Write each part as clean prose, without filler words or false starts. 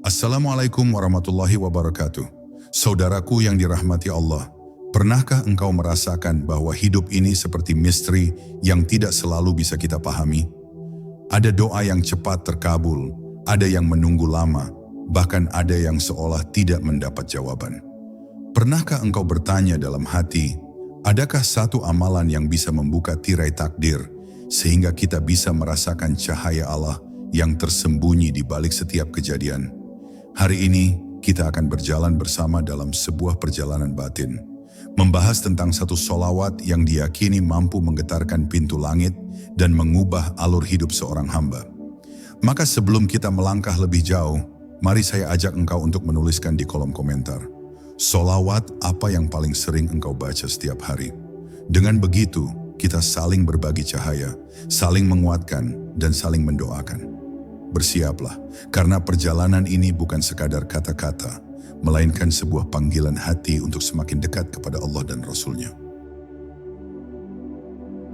Assalamualaikum warahmatullahi wabarakatuh. Saudaraku yang dirahmati Allah, pernahkah engkau merasakan bahwa hidup ini seperti misteri yang tidak selalu bisa kita pahami? Ada doa yang cepat terkabul, ada yang menunggu lama, bahkan ada yang seolah tidak mendapat jawaban. Pernahkah engkau bertanya dalam hati, adakah satu amalan yang bisa membuka tirai takdir, sehingga kita bisa merasakan cahaya Allah yang tersembunyi di balik setiap kejadian? Hari ini kita akan berjalan bersama dalam sebuah perjalanan batin, membahas tentang satu sholawat yang diyakini mampu menggetarkan pintu langit dan mengubah alur hidup seorang hamba. Maka sebelum kita melangkah lebih jauh, mari saya ajak engkau untuk menuliskan di kolom komentar, sholawat apa yang paling sering engkau baca setiap hari. Dengan begitu, kita saling berbagi cahaya, saling menguatkan, dan saling mendoakan. Bersiaplah, karena perjalanan ini bukan sekadar kata-kata, melainkan sebuah panggilan hati untuk semakin dekat kepada Allah dan Rasul-Nya.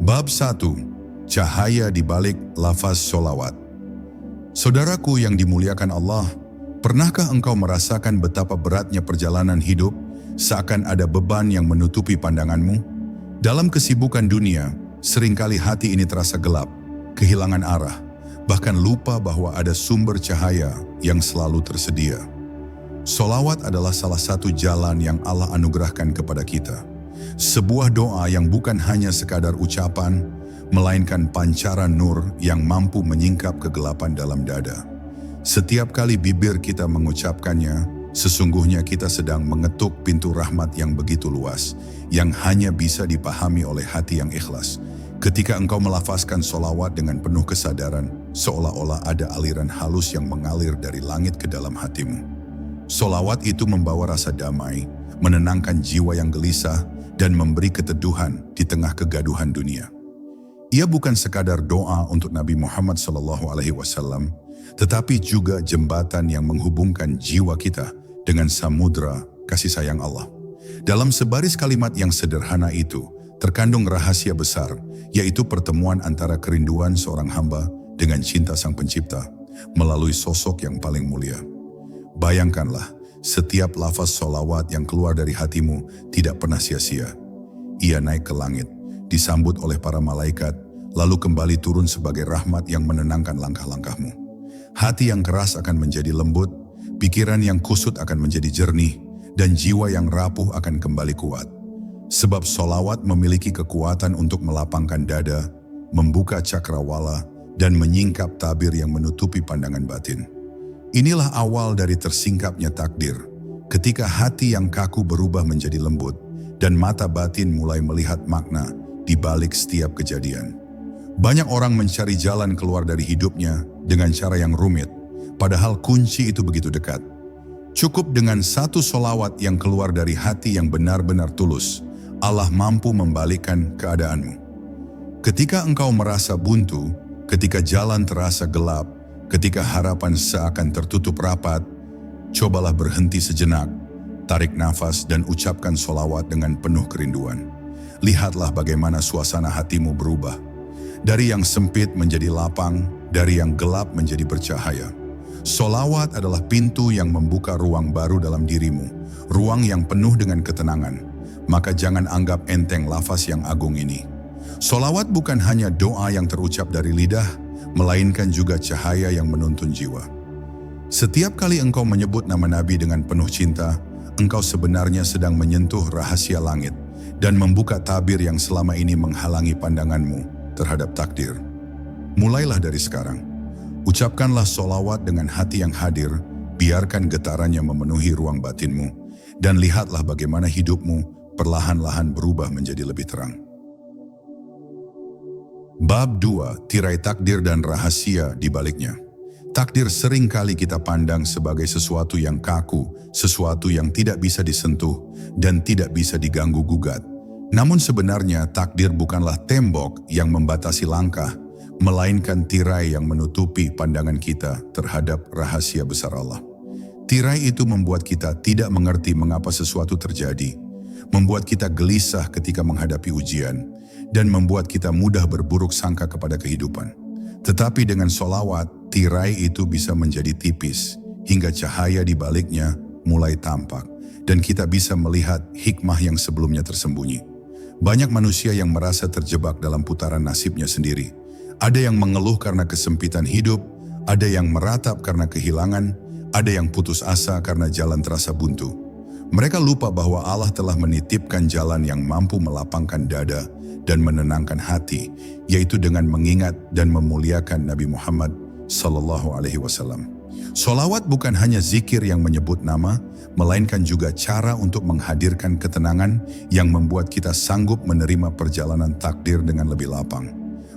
Bab 1. Cahaya di balik lafaz sholawat. Saudaraku yang dimuliakan Allah, pernahkah engkau merasakan betapa beratnya perjalanan hidup, seakan ada beban yang menutupi pandanganmu? Dalam kesibukan dunia, seringkali hati ini terasa gelap, kehilangan arah, bahkan lupa bahwa ada sumber cahaya yang selalu tersedia. Sholawat adalah salah satu jalan yang Allah anugerahkan kepada kita. Sebuah doa yang bukan hanya sekadar ucapan, melainkan pancaran nur yang mampu menyingkap kegelapan dalam dada. Setiap kali bibir kita mengucapkannya, sesungguhnya kita sedang mengetuk pintu rahmat yang begitu luas, yang hanya bisa dipahami oleh hati yang ikhlas. Ketika engkau melafazkan sholawat dengan penuh kesadaran, seolah-olah ada aliran halus yang mengalir dari langit ke dalam hatimu. Sholawat itu membawa rasa damai, menenangkan jiwa yang gelisah, dan memberi keteduhan di tengah kegaduhan dunia. Ia bukan sekadar doa untuk Nabi Muhammad SAW, tetapi juga jembatan yang menghubungkan jiwa kita dengan samudra kasih sayang Allah. Dalam sebaris kalimat yang sederhana itu, terkandung rahasia besar, yaitu pertemuan antara kerinduan seorang hamba dengan cinta Sang Pencipta melalui sosok yang paling mulia. Bayangkanlah, setiap lafaz sholawat yang keluar dari hatimu tidak pernah sia-sia. Ia naik ke langit, disambut oleh para malaikat, lalu kembali turun sebagai rahmat yang menenangkan langkah-langkahmu. Hati yang keras akan menjadi lembut, pikiran yang kusut akan menjadi jernih, dan jiwa yang rapuh akan kembali kuat. Sebab sholawat memiliki kekuatan untuk melapangkan dada, membuka cakrawala, dan menyingkap tabir yang menutupi pandangan batin. Inilah awal dari tersingkapnya takdir, ketika hati yang kaku berubah menjadi lembut, dan mata batin mulai melihat makna di balik setiap kejadian. Banyak orang mencari jalan keluar dari hidupnya dengan cara yang rumit, padahal kunci itu begitu dekat. Cukup dengan satu sholawat yang keluar dari hati yang benar-benar tulus, Allah mampu membalikkan keadaanmu. Ketika engkau merasa buntu, ketika jalan terasa gelap, ketika harapan seakan tertutup rapat, cobalah berhenti sejenak, tarik nafas dan ucapkan sholawat dengan penuh kerinduan. Lihatlah bagaimana suasana hatimu berubah. Dari yang sempit menjadi lapang, dari yang gelap menjadi bercahaya. Sholawat adalah pintu yang membuka ruang baru dalam dirimu, ruang yang penuh dengan ketenangan. Maka jangan anggap enteng lafaz yang agung ini. Sholawat bukan hanya doa yang terucap dari lidah, melainkan juga cahaya yang menuntun jiwa. Setiap kali engkau menyebut nama Nabi dengan penuh cinta, engkau sebenarnya sedang menyentuh rahasia langit dan membuka tabir yang selama ini menghalangi pandanganmu terhadap takdir. Mulailah dari sekarang. Ucapkanlah sholawat dengan hati yang hadir, biarkan getarannya memenuhi ruang batinmu, dan lihatlah bagaimana hidupmu perlahan-lahan berubah menjadi lebih terang. Bab 2. Tirai takdir dan rahasia di baliknya. Takdir sering kali kita pandang sebagai sesuatu yang kaku, sesuatu yang tidak bisa disentuh, dan tidak bisa diganggu-gugat. Namun sebenarnya takdir bukanlah tembok yang membatasi langkah, melainkan tirai yang menutupi pandangan kita terhadap rahasia besar Allah. Tirai itu membuat kita tidak mengerti mengapa sesuatu terjadi, membuat kita gelisah ketika menghadapi ujian, dan membuat kita mudah berburuk sangka kepada kehidupan. Tetapi dengan sholawat, tirai itu bisa menjadi tipis, hingga cahaya di baliknya mulai tampak dan kita bisa melihat hikmah yang sebelumnya tersembunyi. Banyak manusia yang merasa terjebak dalam putaran nasibnya sendiri. Ada yang mengeluh karena kesempitan hidup, ada yang meratap karena kehilangan, ada yang putus asa karena jalan terasa buntu. Mereka lupa bahwa Allah telah menitipkan jalan yang mampu melapangkan dada dan menenangkan hati, yaitu dengan mengingat dan memuliakan Nabi Muhammad SAW. Sholawat bukan hanya zikir yang menyebut nama, melainkan juga cara untuk menghadirkan ketenangan yang membuat kita sanggup menerima perjalanan takdir dengan lebih lapang.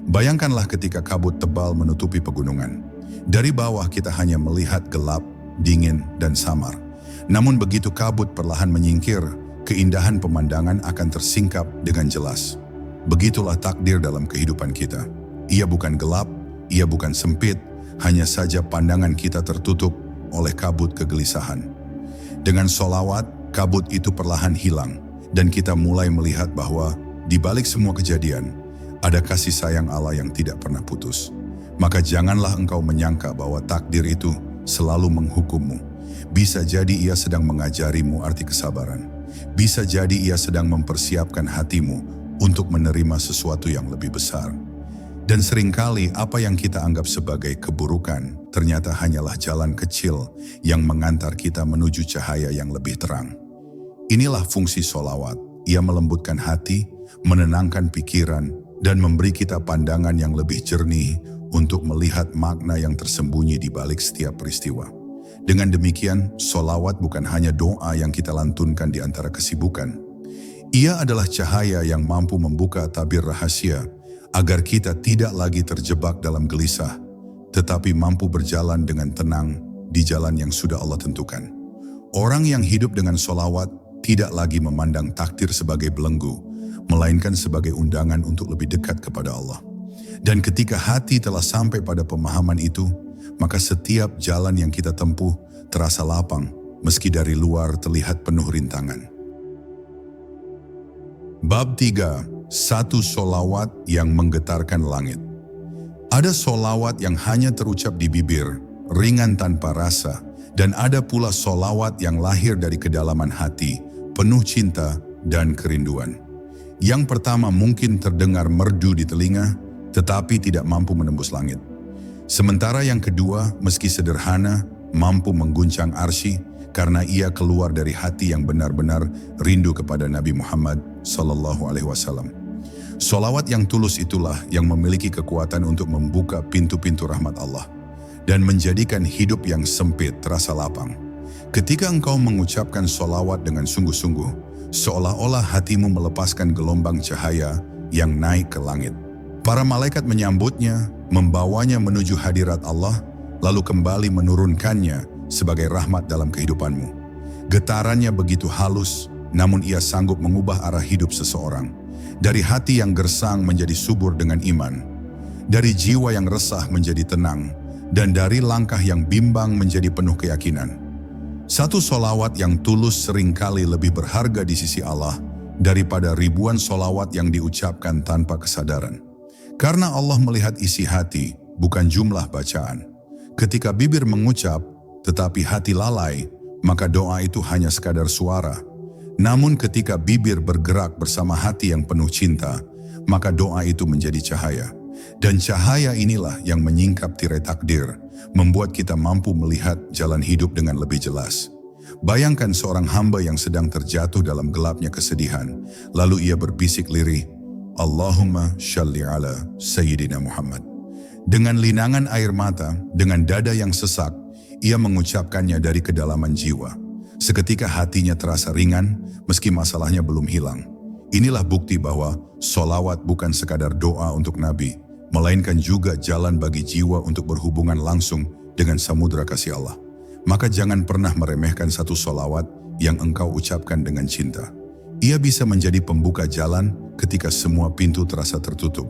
Bayangkanlah ketika kabut tebal menutupi pegunungan. Dari bawah kita hanya melihat gelap, dingin, dan samar. Namun begitu kabut perlahan menyingkir, keindahan pemandangan akan tersingkap dengan jelas. Begitulah takdir dalam kehidupan kita. Ia bukan gelap, ia bukan sempit, hanya saja pandangan kita tertutup oleh kabut kegelisahan. Dengan sholawat, kabut itu perlahan hilang, dan kita mulai melihat bahwa di balik semua kejadian, ada kasih sayang Allah yang tidak pernah putus. Maka janganlah engkau menyangka bahwa takdir itu selalu menghukummu. Bisa jadi ia sedang mengajarimu arti kesabaran. Bisa jadi ia sedang mempersiapkan hatimu untuk menerima sesuatu yang lebih besar. Dan seringkali apa yang kita anggap sebagai keburukan ternyata hanyalah jalan kecil yang mengantar kita menuju cahaya yang lebih terang. Inilah fungsi sholawat. Ia melembutkan hati, menenangkan pikiran, dan memberi kita pandangan yang lebih jernih untuk melihat makna yang tersembunyi di balik setiap peristiwa. Dengan demikian, sholawat bukan hanya doa yang kita lantunkan di antara kesibukan. Ia adalah cahaya yang mampu membuka tabir rahasia agar kita tidak lagi terjebak dalam gelisah, tetapi mampu berjalan dengan tenang di jalan yang sudah Allah tentukan. Orang yang hidup dengan sholawat tidak lagi memandang takdir sebagai belenggu, melainkan sebagai undangan untuk lebih dekat kepada Allah. Dan ketika hati telah sampai pada pemahaman itu, maka setiap jalan yang kita tempuh terasa lapang, meski dari luar terlihat penuh rintangan. Bab 3. Satu sholawat yang menggetarkan langit. Ada sholawat yang hanya terucap di bibir, ringan tanpa rasa, dan ada pula sholawat yang lahir dari kedalaman hati, penuh cinta dan kerinduan. Yang pertama mungkin terdengar merdu di telinga, tetapi tidak mampu menembus langit. Sementara yang kedua, meski sederhana, mampu mengguncang arsy karena ia keluar dari hati yang benar-benar rindu kepada Nabi Muhammad SAW. Sholawat yang tulus itulah yang memiliki kekuatan untuk membuka pintu-pintu rahmat Allah dan menjadikan hidup yang sempit terasa lapang. Ketika engkau mengucapkan sholawat dengan sungguh-sungguh, seolah-olah hatimu melepaskan gelombang cahaya yang naik ke langit. Para malaikat menyambutnya, membawanya menuju hadirat Allah, lalu kembali menurunkannya sebagai rahmat dalam kehidupanmu. Getarannya begitu halus, namun ia sanggup mengubah arah hidup seseorang. Dari hati yang gersang menjadi subur dengan iman, dari jiwa yang resah menjadi tenang, dan dari langkah yang bimbang menjadi penuh keyakinan. Satu sholawat yang tulus seringkali lebih berharga di sisi Allah daripada ribuan sholawat yang diucapkan tanpa kesadaran. Karena Allah melihat isi hati, bukan jumlah bacaan. Ketika bibir mengucap, tetapi hati lalai, maka doa itu hanya sekadar suara. Namun ketika bibir bergerak bersama hati yang penuh cinta, maka doa itu menjadi cahaya. Dan cahaya inilah yang menyingkap tirai takdir, membuat kita mampu melihat jalan hidup dengan lebih jelas. Bayangkan seorang hamba yang sedang terjatuh dalam gelapnya kesedihan, lalu ia berbisik lirih, Allahumma shalli ala Sayyidina Muhammad. Dengan linangan air mata, dengan dada yang sesak, ia mengucapkannya dari kedalaman jiwa. Seketika hatinya terasa ringan, meski masalahnya belum hilang. Inilah bukti bahwa sholawat bukan sekadar doa untuk Nabi, melainkan juga jalan bagi jiwa untuk berhubungan langsung dengan samudera kasih Allah. Maka jangan pernah meremehkan satu sholawat yang engkau ucapkan dengan cinta. Ia bisa menjadi pembuka jalan ketika semua pintu terasa tertutup.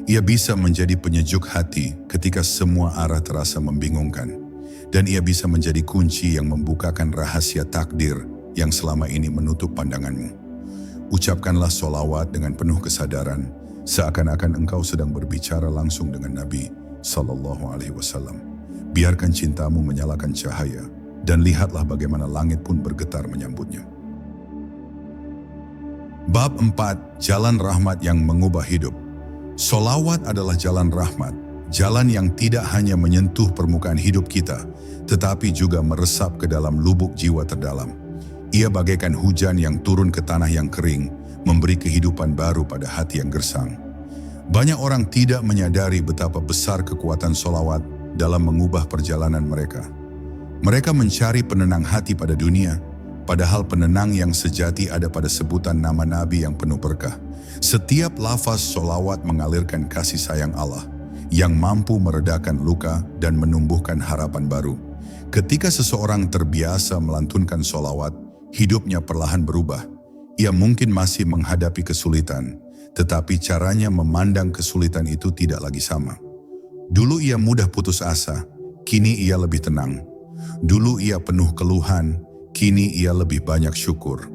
Ia bisa menjadi penyejuk hati ketika semua arah terasa membingungkan. Dan ia bisa menjadi kunci yang membukakan rahasia takdir yang selama ini menutup pandanganmu. Ucapkanlah sholawat dengan penuh kesadaran, seakan-akan engkau sedang berbicara langsung dengan Nabi SAW. biarkan cintamu menyalakan cahaya, dan lihatlah bagaimana langit pun bergetar menyambutnya. Bab 4. Jalan rahmat yang mengubah hidup. Sholawat adalah jalan rahmat, jalan yang tidak hanya menyentuh permukaan hidup kita, tetapi juga meresap ke dalam lubuk jiwa terdalam. Ia bagaikan hujan yang turun ke tanah yang kering, memberi kehidupan baru pada hati yang gersang. Banyak orang tidak menyadari betapa besar kekuatan sholawat dalam mengubah perjalanan mereka. Mereka mencari penenang hati pada dunia, padahal penenang yang sejati ada pada sebutan nama Nabi yang penuh berkah. Setiap lafaz sholawat mengalirkan kasih sayang Allah, yang mampu meredakan luka dan menumbuhkan harapan baru. Ketika seseorang terbiasa melantunkan sholawat, hidupnya perlahan berubah. Ia mungkin masih menghadapi kesulitan, tetapi caranya memandang kesulitan itu tidak lagi sama. Dulu ia mudah putus asa, kini ia lebih tenang. Dulu ia penuh keluhan, kini ia lebih banyak syukur.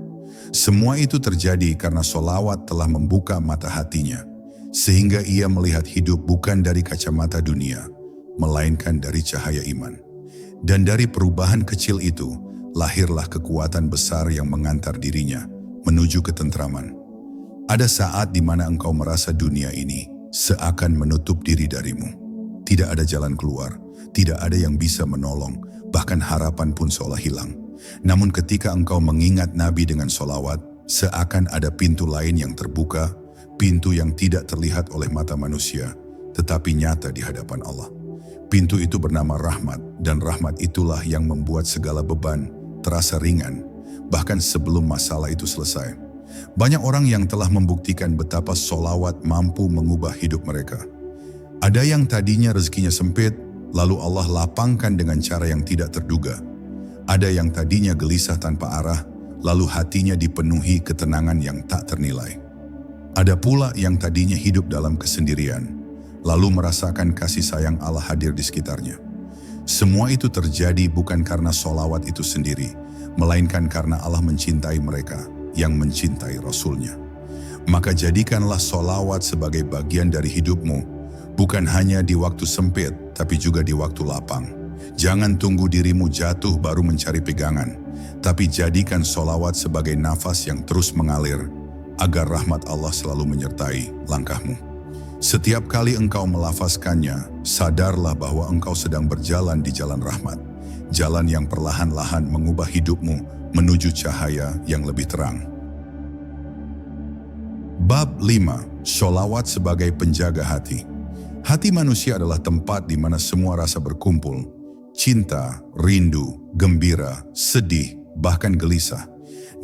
Semua itu terjadi karena sholawat telah membuka mata hatinya, sehingga ia melihat hidup bukan dari kacamata dunia, melainkan dari cahaya iman. Dan dari perubahan kecil itu, lahirlah kekuatan besar yang mengantar dirinya menuju ketentraman. Ada saat di mana engkau merasa dunia ini seakan menutup diri darimu. Tidak ada jalan keluar, tidak ada yang bisa menolong, bahkan harapan pun seolah hilang. Namun ketika engkau mengingat Nabi dengan sholawat, seakan ada pintu lain yang terbuka, pintu yang tidak terlihat oleh mata manusia, tetapi nyata di hadapan Allah. Pintu itu bernama rahmat, dan rahmat itulah yang membuat segala beban terasa ringan, bahkan sebelum masalah itu selesai. Banyak orang yang telah membuktikan betapa sholawat mampu mengubah hidup mereka. Ada yang tadinya rezekinya sempit, lalu Allah lapangkan dengan cara yang tidak terduga. Ada yang tadinya gelisah tanpa arah, lalu hatinya dipenuhi ketenangan yang tak ternilai. Ada pula yang tadinya hidup dalam kesendirian, lalu merasakan kasih sayang Allah hadir di sekitarnya. Semua itu terjadi bukan karena sholawat itu sendiri, melainkan karena Allah mencintai mereka yang mencintai Rasul-Nya. Maka jadikanlah sholawat sebagai bagian dari hidupmu, bukan hanya di waktu sempit, tapi juga di waktu lapang. Jangan tunggu dirimu jatuh baru mencari pegangan, tapi jadikan sholawat sebagai nafas yang terus mengalir, agar rahmat Allah selalu menyertai langkahmu. Setiap kali engkau melafazkannya, sadarlah bahwa engkau sedang berjalan di jalan rahmat, jalan yang perlahan-lahan mengubah hidupmu menuju cahaya yang lebih terang. Bab 5. Sholawat sebagai penjaga hati. Hati manusia adalah tempat di mana semua rasa berkumpul. Cinta, rindu, gembira, sedih, bahkan gelisah.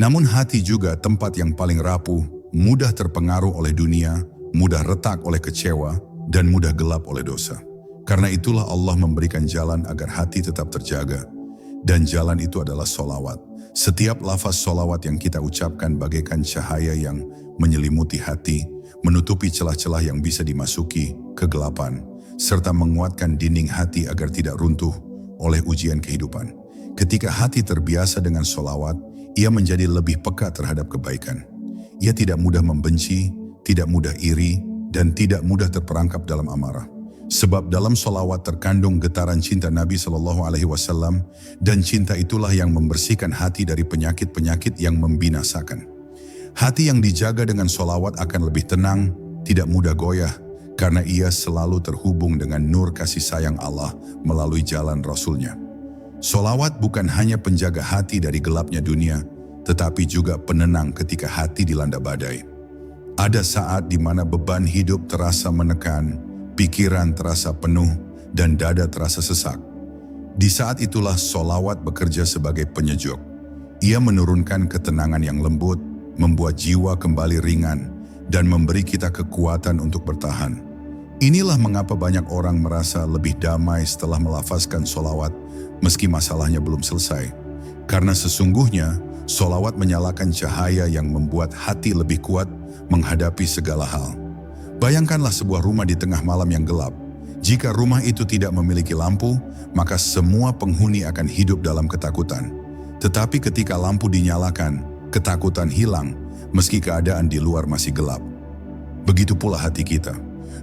Namun hati juga tempat yang paling rapuh, mudah terpengaruh oleh dunia, mudah retak oleh kecewa, dan mudah gelap oleh dosa. Karena itulah Allah memberikan jalan agar hati tetap terjaga. Dan jalan itu adalah sholawat. Setiap lafaz sholawat yang kita ucapkan bagaikan cahaya yang menyelimuti hati, menutupi celah-celah yang bisa dimasuki kegelapan, serta menguatkan dinding hati agar tidak runtuh oleh ujian kehidupan. Ketika hati terbiasa dengan sholawat, ia menjadi lebih peka terhadap kebaikan. Ia tidak mudah membenci, tidak mudah iri, dan tidak mudah terperangkap dalam amarah. Sebab dalam sholawat terkandung getaran cinta Nabi SAW, dan cinta itulah yang membersihkan hati dari penyakit-penyakit yang membinasakan. Hati yang dijaga dengan sholawat akan lebih tenang, tidak mudah goyah, karena ia selalu terhubung dengan nur kasih sayang Allah melalui jalan Rasul-Nya. Sholawat bukan hanya penjaga hati dari gelapnya dunia, tetapi juga penenang ketika hati dilanda badai. Ada saat di mana beban hidup terasa menekan, pikiran terasa penuh, dan dada terasa sesak. Di saat itulah sholawat bekerja sebagai penyejuk. Ia menurunkan ketenangan yang lembut, membuat jiwa kembali ringan, dan memberi kita kekuatan untuk bertahan. Inilah mengapa banyak orang merasa lebih damai setelah melafazkan sholawat, meski masalahnya belum selesai. Karena sesungguhnya, sholawat menyalakan cahaya yang membuat hati lebih kuat menghadapi segala hal. Bayangkanlah sebuah rumah di tengah malam yang gelap. Jika rumah itu tidak memiliki lampu, maka semua penghuni akan hidup dalam ketakutan. Tetapi ketika lampu dinyalakan, ketakutan hilang, meski keadaan di luar masih gelap. Begitu pula hati kita.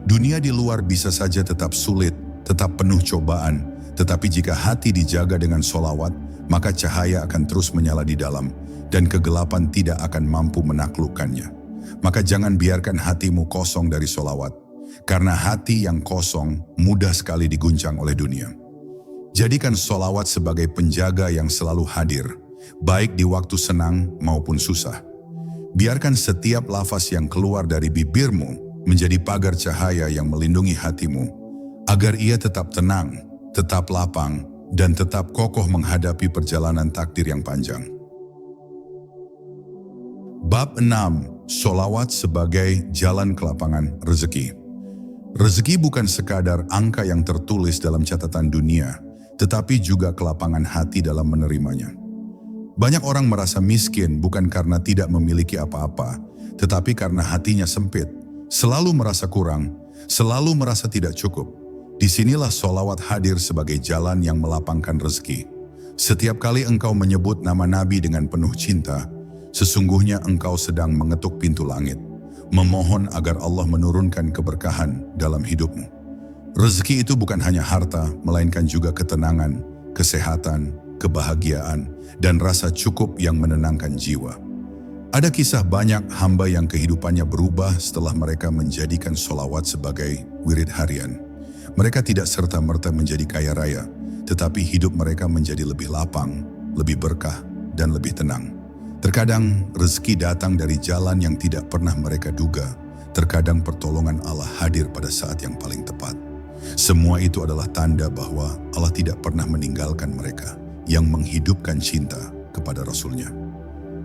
Dunia di luar bisa saja tetap sulit, tetap penuh cobaan, Tetapi jika hati dijaga dengan solawat, maka cahaya akan terus menyala di dalam, dan kegelapan tidak akan mampu menaklukkannya. Maka jangan biarkan hatimu kosong dari solawat, karena hati yang kosong mudah sekali diguncang oleh dunia. Jadikan solawat sebagai penjaga yang selalu hadir, baik di waktu senang maupun susah. Biarkan setiap lafaz yang keluar dari bibirmu menjadi pagar cahaya yang melindungi hatimu, agar ia tetap tenang, tetap lapang, dan tetap kokoh menghadapi perjalanan takdir yang panjang. Bab 6. Sholawat sebagai jalan ke lapangan rezeki. Rezeki bukan sekadar angka yang tertulis dalam catatan dunia, tetapi juga kelapangan hati dalam menerimanya. Banyak orang merasa miskin bukan karena tidak memiliki apa-apa, tetapi karena hatinya sempit, selalu merasa kurang, selalu merasa tidak cukup. Disinilah sholawat hadir sebagai jalan yang melapangkan rezeki. Setiap kali engkau menyebut nama Nabi dengan penuh cinta, sesungguhnya engkau sedang mengetuk pintu langit, memohon agar Allah menurunkan keberkahan dalam hidupmu. Rezeki itu bukan hanya harta, melainkan juga ketenangan, kesehatan, kebahagiaan, dan rasa cukup yang menenangkan jiwa. Ada kisah banyak hamba yang kehidupannya berubah setelah mereka menjadikan sholawat sebagai wirid harian. Mereka tidak serta-merta menjadi kaya raya, tetapi hidup mereka menjadi lebih lapang, lebih berkah, dan lebih tenang. Terkadang rezeki datang dari jalan yang tidak pernah mereka duga. Terkadang pertolongan Allah hadir pada saat yang paling tepat. Semua itu adalah tanda bahwa Allah tidak pernah meninggalkan mereka yang menghidupkan cinta kepada Rasul-Nya.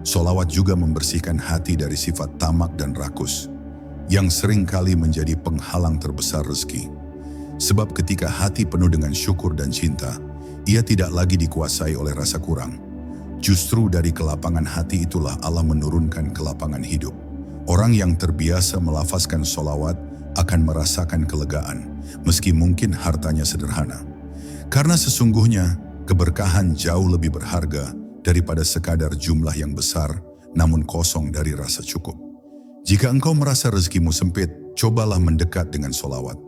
Sholawat juga membersihkan hati dari sifat tamak dan rakus, yang seringkali menjadi penghalang terbesar rezeki. Sebab ketika hati penuh dengan syukur dan cinta, ia tidak lagi dikuasai oleh rasa kurang. Justru dari kelapangan hati itulah Allah menurunkan kelapangan hidup. Orang yang terbiasa melafazkan sholawat akan merasakan kelegaan, meski mungkin hartanya sederhana. Karena sesungguhnya keberkahan jauh lebih berharga daripada sekadar jumlah yang besar, namun kosong dari rasa cukup. Jika engkau merasa rezekimu sempit, cobalah mendekat dengan sholawat.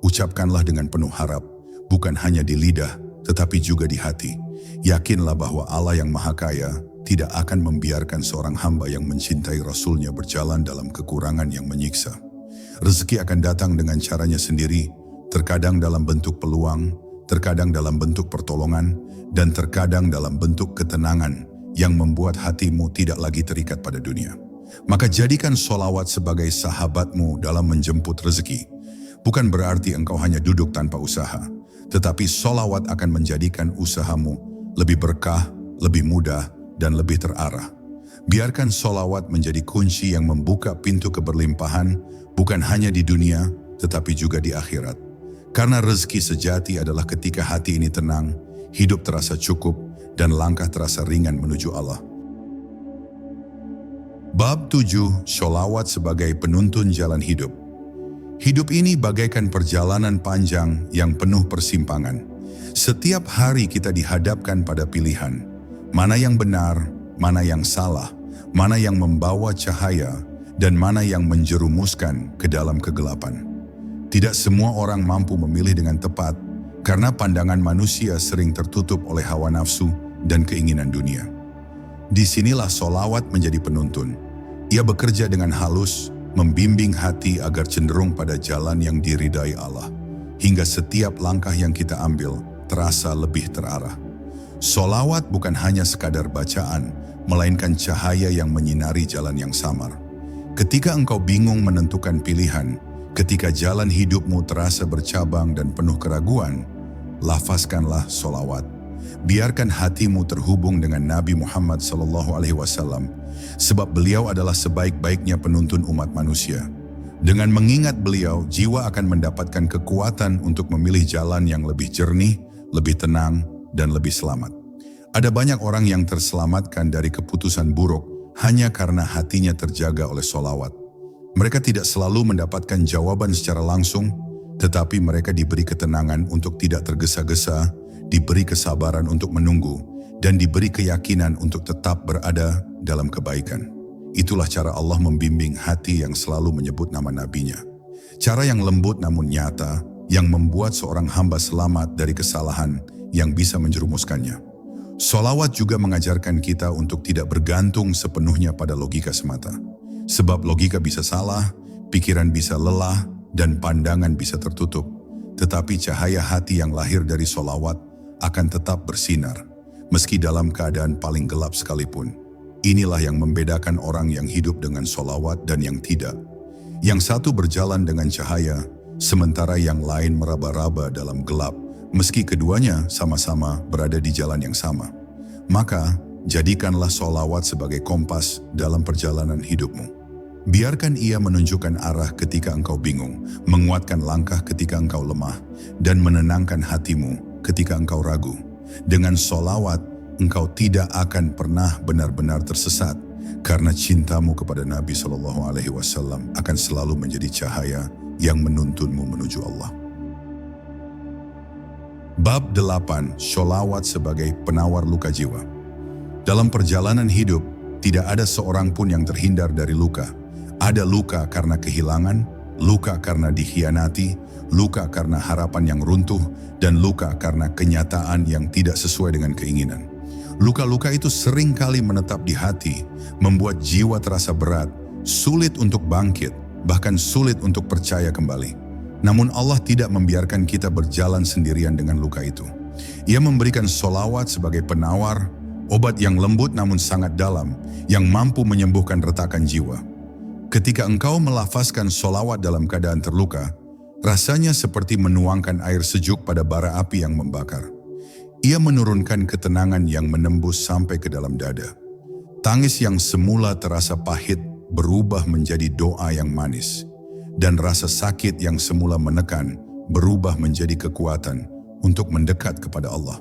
Ucapkanlah dengan penuh harap, bukan hanya di lidah, tetapi juga di hati. Yakinlah bahwa Allah yang Maha Kaya tidak akan membiarkan seorang hamba yang mencintai Rasul-Nya berjalan dalam kekurangan yang menyiksa. Rezeki akan datang dengan caranya sendiri, terkadang dalam bentuk peluang, terkadang dalam bentuk pertolongan, dan terkadang dalam bentuk ketenangan yang membuat hatimu tidak lagi terikat pada dunia. Maka jadikan sholawat sebagai sahabatmu dalam menjemput rezeki. Bukan berarti engkau hanya duduk tanpa usaha, tetapi sholawat akan menjadikan usahamu lebih berkah, lebih mudah, dan lebih terarah. Biarkan sholawat menjadi kunci yang membuka pintu keberlimpahan, bukan hanya di dunia, tetapi juga di akhirat. Karena rezeki sejati adalah ketika hati ini tenang, hidup terasa cukup, dan langkah terasa ringan menuju Allah. Bab 7. Sholawat sebagai penuntun jalan hidup. Hidup ini bagaikan perjalanan panjang yang penuh persimpangan. Setiap hari kita dihadapkan pada pilihan, mana yang benar, mana yang salah, mana yang membawa cahaya, dan mana yang menjerumuskan ke dalam kegelapan. Tidak semua orang mampu memilih dengan tepat, karena pandangan manusia sering tertutup oleh hawa nafsu dan keinginan dunia. Disinilah sholawat menjadi penuntun. Ia bekerja dengan halus, membimbing hati agar cenderung pada jalan yang diridai Allah, hingga setiap langkah yang kita ambil terasa lebih terarah. Sholawat bukan hanya sekadar bacaan, melainkan cahaya yang menyinari jalan yang samar. Ketika engkau bingung menentukan pilihan, ketika jalan hidupmu terasa bercabang dan penuh keraguan, lafazkanlah sholawat. Biarkan hatimu terhubung dengan Nabi Muhammad SAW, sebab beliau adalah sebaik-baiknya penuntun umat manusia. Dengan mengingat beliau, jiwa akan mendapatkan kekuatan untuk memilih jalan yang lebih jernih, lebih tenang, dan lebih selamat. Ada banyak orang yang terselamatkan dari keputusan buruk hanya karena hatinya terjaga oleh sholawat. Mereka tidak selalu mendapatkan jawaban secara langsung, tetapi mereka diberi ketenangan untuk tidak tergesa-gesa, diberi kesabaran untuk menunggu, dan diberi keyakinan untuk tetap berada dalam kebaikan. Itulah cara Allah membimbing hati yang selalu menyebut nama Nabi-Nya. Cara yang lembut namun nyata, yang membuat seorang hamba selamat dari kesalahan, yang bisa menjerumuskannya. Sholawat juga mengajarkan kita untuk tidak bergantung sepenuhnya pada logika semata. Sebab logika bisa salah, pikiran bisa lelah, dan pandangan bisa tertutup. Tetapi cahaya hati yang lahir dari sholawat akan tetap bersinar, meski dalam keadaan paling gelap sekalipun. Inilah yang membedakan orang yang hidup dengan sholawat dan yang tidak. Yang satu berjalan dengan cahaya, sementara yang lain meraba-raba dalam gelap, meski keduanya sama-sama berada di jalan yang sama. Maka, jadikanlah sholawat sebagai kompas dalam perjalanan hidupmu. Biarkan ia menunjukkan arah ketika engkau bingung, menguatkan langkah ketika engkau lemah, dan menenangkan hatimu ketika engkau ragu. Dengan sholawat, engkau tidak akan pernah benar-benar tersesat, karena cintamu kepada Nabi SAW akan selalu menjadi cahaya yang menuntunmu menuju Allah. Bab 8. Sholawat sebagai penawar luka jiwa. Dalam perjalanan hidup, tidak ada seorang pun yang terhindar dari luka. Ada luka karena kehilangan, luka karena dikhianati, luka karena harapan yang runtuh, dan luka karena kenyataan yang tidak sesuai dengan keinginan. Luka-luka itu sering kali menetap di hati, membuat jiwa terasa berat, sulit untuk bangkit, bahkan sulit untuk percaya kembali. Namun Allah tidak membiarkan kita berjalan sendirian dengan luka itu. Ia memberikan sholawat sebagai penawar, obat yang lembut namun sangat dalam, yang mampu menyembuhkan retakan jiwa. Ketika engkau melafazkan sholawat dalam keadaan terluka, rasanya seperti menuangkan air sejuk pada bara api yang membakar. Ia menurunkan ketenangan yang menembus sampai ke dalam dada. Tangis yang semula terasa pahit berubah menjadi doa yang manis. Dan rasa sakit yang semula menekan berubah menjadi kekuatan untuk mendekat kepada Allah.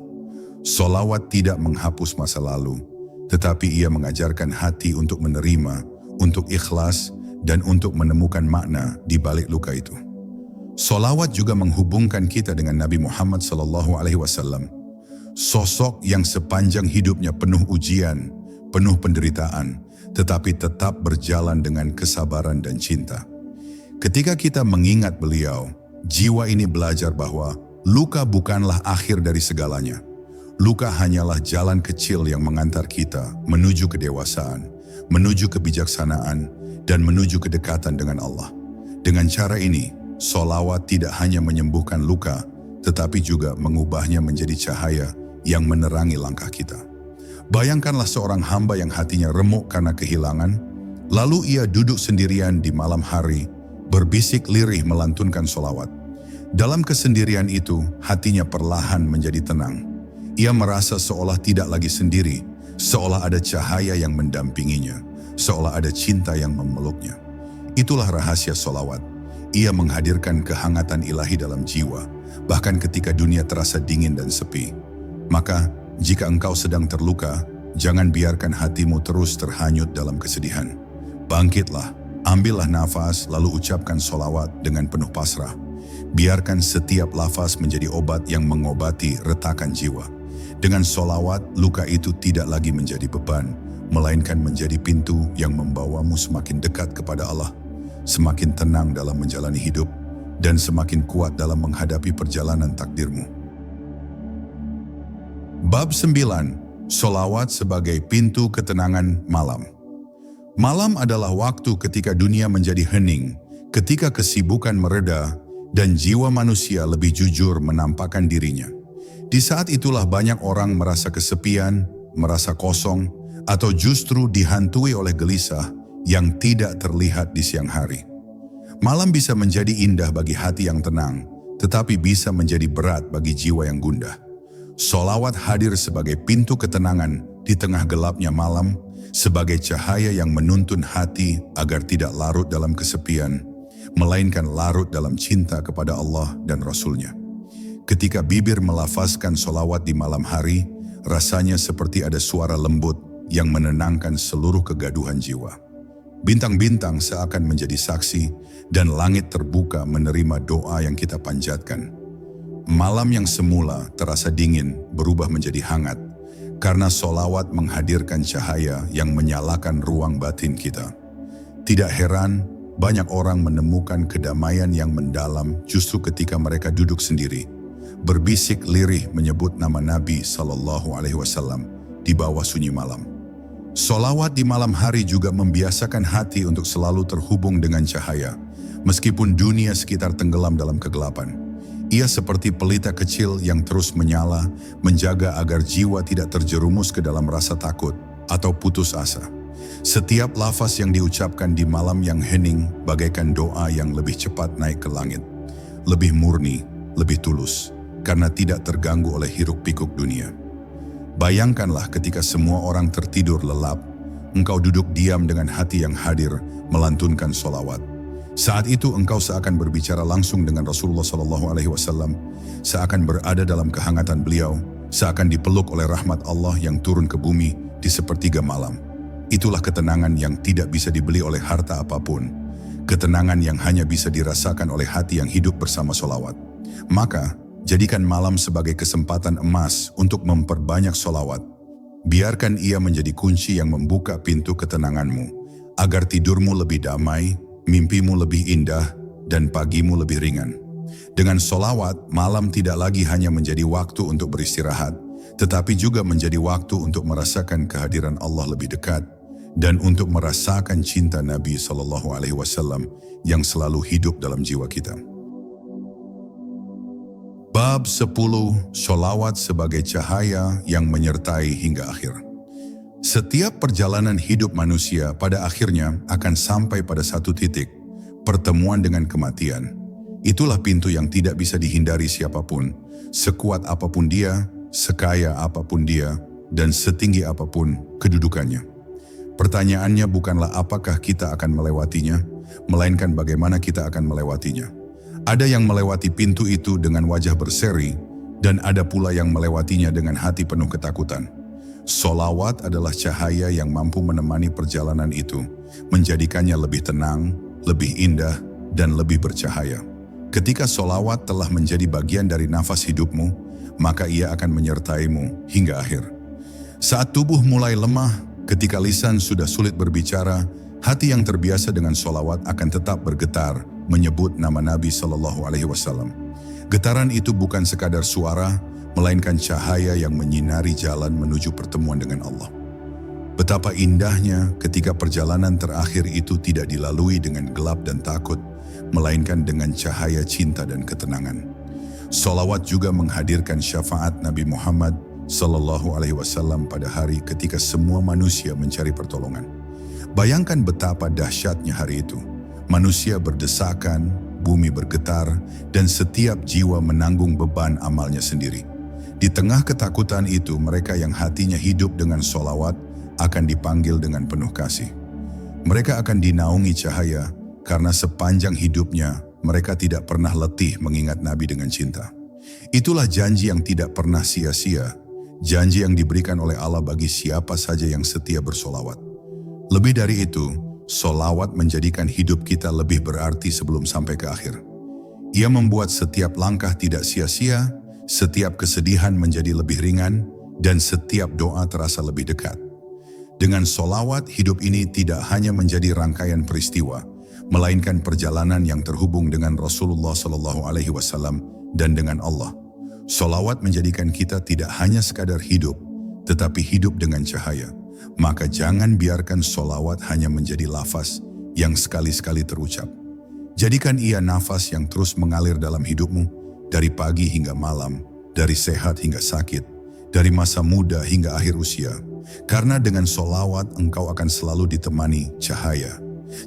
Sholawat tidak menghapus masa lalu, tetapi ia mengajarkan hati untuk menerima, untuk ikhlas, dan untuk menemukan makna di balik luka itu. Sholawat juga menghubungkan kita dengan Nabi Muhammad SAW, sosok yang sepanjang hidupnya penuh ujian, penuh penderitaan, tetapi tetap berjalan dengan kesabaran dan cinta. Ketika kita mengingat beliau, jiwa ini belajar bahwa luka bukanlah akhir dari segalanya. Luka hanyalah jalan kecil yang mengantar kita menuju kedewasaan, menuju kebijaksanaan, dan menuju kedekatan dengan Allah. Dengan cara ini, sholawat tidak hanya menyembuhkan luka, tetapi juga mengubahnya menjadi cahaya yang menerangi langkah kita. Bayangkanlah seorang hamba yang hatinya remuk karena kehilangan, lalu ia duduk sendirian di malam hari, berbisik lirih melantunkan sholawat. Dalam kesendirian itu, hatinya perlahan menjadi tenang. Ia merasa seolah tidak lagi sendiri, seolah ada cahaya yang mendampinginya, seolah ada cinta yang memeluknya. Itulah rahasia sholawat. Ia menghadirkan kehangatan ilahi dalam jiwa, bahkan ketika dunia terasa dingin dan sepi. Maka, jika engkau sedang terluka, jangan biarkan hatimu terus terhanyut dalam kesedihan. Bangkitlah, ambillah nafas, lalu ucapkan sholawat dengan penuh pasrah. Biarkan setiap lafaz menjadi obat yang mengobati retakan jiwa. Dengan sholawat, luka itu tidak lagi menjadi beban, melainkan menjadi pintu yang membawamu semakin dekat kepada Allah, semakin tenang dalam menjalani hidup, dan semakin kuat dalam menghadapi perjalanan takdirmu. Bab 9. Sholawat sebagai pintu ketenangan malam. Malam adalah waktu ketika dunia menjadi hening, ketika kesibukan mereda, dan jiwa manusia lebih jujur menampakkan dirinya. Di saat itulah banyak orang merasa kesepian, merasa kosong, atau justru dihantui oleh gelisah yang tidak terlihat di siang hari. Malam bisa menjadi indah bagi hati yang tenang, tetapi bisa menjadi berat bagi jiwa yang gundah. Sholawat hadir sebagai pintu ketenangan di tengah gelapnya malam, sebagai cahaya yang menuntun hati agar tidak larut dalam kesepian, melainkan larut dalam cinta kepada Allah dan Rasul-Nya. Ketika bibir melafazkan sholawat di malam hari, rasanya seperti ada suara lembut yang menenangkan seluruh kegaduhan jiwa. Bintang-bintang seakan menjadi saksi, dan langit terbuka menerima doa yang kita panjatkan. Malam yang semula terasa dingin berubah menjadi hangat, karena sholawat menghadirkan cahaya yang menyalakan ruang batin kita. Tidak heran, banyak orang menemukan kedamaian yang mendalam justru ketika mereka duduk sendiri, berbisik lirih menyebut nama Nabi SAW di bawah sunyi malam. Sholawat di malam hari juga membiasakan hati untuk selalu terhubung dengan cahaya, meskipun dunia sekitar tenggelam dalam kegelapan. Ia seperti pelita kecil yang terus menyala, menjaga agar jiwa tidak terjerumus ke dalam rasa takut atau putus asa. Setiap lafaz yang diucapkan di malam yang hening bagaikan doa yang lebih cepat naik ke langit, lebih murni, lebih tulus, karena tidak terganggu oleh hiruk-pikuk dunia. Bayangkanlah ketika semua orang tertidur lelap, engkau duduk diam dengan hati yang hadir, melantunkan sholawat. Saat itu engkau seakan berbicara langsung dengan Rasulullah SAW, seakan berada dalam kehangatan beliau, seakan dipeluk oleh rahmat Allah yang turun ke bumi di sepertiga malam. Itulah ketenangan yang tidak bisa dibeli oleh harta apapun, ketenangan yang hanya bisa dirasakan oleh hati yang hidup bersama sholawat. Maka, jadikan malam sebagai kesempatan emas untuk memperbanyak sholawat. Biarkan ia menjadi kunci yang membuka pintu ketenanganmu, agar tidurmu lebih damai, mimpimu lebih indah, dan pagimu lebih ringan. Dengan sholawat, malam tidak lagi hanya menjadi waktu untuk beristirahat, tetapi juga menjadi waktu untuk merasakan kehadiran Allah lebih dekat, dan untuk merasakan cinta Nabi SAW yang selalu hidup dalam jiwa kita. Bab 10. Sholawat sebagai cahaya yang menyertai hingga akhir. Setiap perjalanan hidup manusia pada akhirnya akan sampai pada satu titik, pertemuan dengan kematian. Itulah pintu yang tidak bisa dihindari siapapun, sekuat apapun dia, sekaya apapun dia, dan setinggi apapun kedudukannya. Pertanyaannya bukanlah apakah kita akan melewatinya, melainkan bagaimana kita akan melewatinya. Ada yang melewati pintu itu dengan wajah berseri, dan ada pula yang melewatinya dengan hati penuh ketakutan. Sholawat adalah cahaya yang mampu menemani perjalanan itu, menjadikannya lebih tenang, lebih indah, dan lebih bercahaya. Ketika sholawat telah menjadi bagian dari nafas hidupmu, maka ia akan menyertaimu hingga akhir. Saat tubuh mulai lemah, ketika lisan sudah sulit berbicara, hati yang terbiasa dengan sholawat akan tetap bergetar, menyebut nama Nabi SAW. Getaran itu bukan sekadar suara, melainkan cahaya yang menyinari jalan menuju pertemuan dengan Allah. Betapa indahnya ketika perjalanan terakhir itu tidak dilalui dengan gelap dan takut, melainkan dengan cahaya cinta dan ketenangan. Sholawat juga menghadirkan syafaat Nabi Muhammad SAW pada hari ketika semua manusia mencari pertolongan. Bayangkan betapa dahsyatnya hari itu. Manusia berdesakan, bumi bergetar, dan setiap jiwa menanggung beban amalnya sendiri. Di tengah ketakutan itu, mereka yang hatinya hidup dengan sholawat akan dipanggil dengan penuh kasih. Mereka akan dinaungi cahaya karena sepanjang hidupnya mereka tidak pernah letih mengingat Nabi dengan cinta. Itulah janji yang tidak pernah sia-sia, janji yang diberikan oleh Allah bagi siapa saja yang setia bersolawat. Lebih dari itu, solawat menjadikan hidup kita lebih berarti sebelum sampai ke akhir. Ia membuat setiap langkah tidak sia-sia, setiap kesedihan menjadi lebih ringan, dan setiap doa terasa lebih dekat. Dengan solawat, hidup ini tidak hanya menjadi rangkaian peristiwa, melainkan perjalanan yang terhubung dengan Rasulullah SAW dan dengan Allah. Solawat menjadikan kita tidak hanya sekadar hidup, tetapi hidup dengan cahaya. Maka jangan biarkan solawat hanya menjadi lafaz yang sekali-sekali terucap. Jadikan ia nafas yang terus mengalir dalam hidupmu, dari pagi hingga malam, dari sehat hingga sakit, dari masa muda hingga akhir usia. Karena dengan solawat engkau akan selalu ditemani cahaya.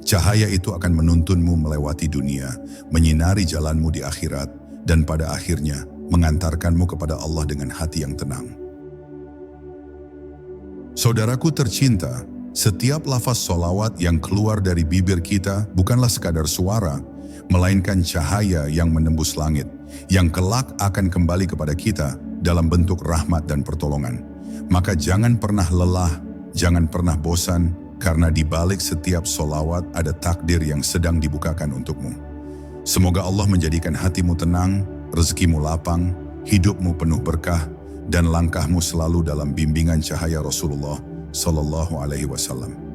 Cahaya itu akan menuntunmu melewati dunia, menyinari jalanmu di akhirat, dan pada akhirnya mengantarkanmu kepada Allah dengan hati yang tenang. Saudaraku tercinta, setiap lafaz solawat yang keluar dari bibir kita bukanlah sekadar suara, melainkan cahaya yang menembus langit, yang kelak akan kembali kepada kita dalam bentuk rahmat dan pertolongan. Maka jangan pernah lelah, jangan pernah bosan, karena di balik setiap solawat ada takdir yang sedang dibukakan untukmu. Semoga Allah menjadikan hatimu tenang, rezekimu lapang, hidupmu penuh berkah, dan langkahmu selalu dalam bimbingan cahaya Rasulullah SAW.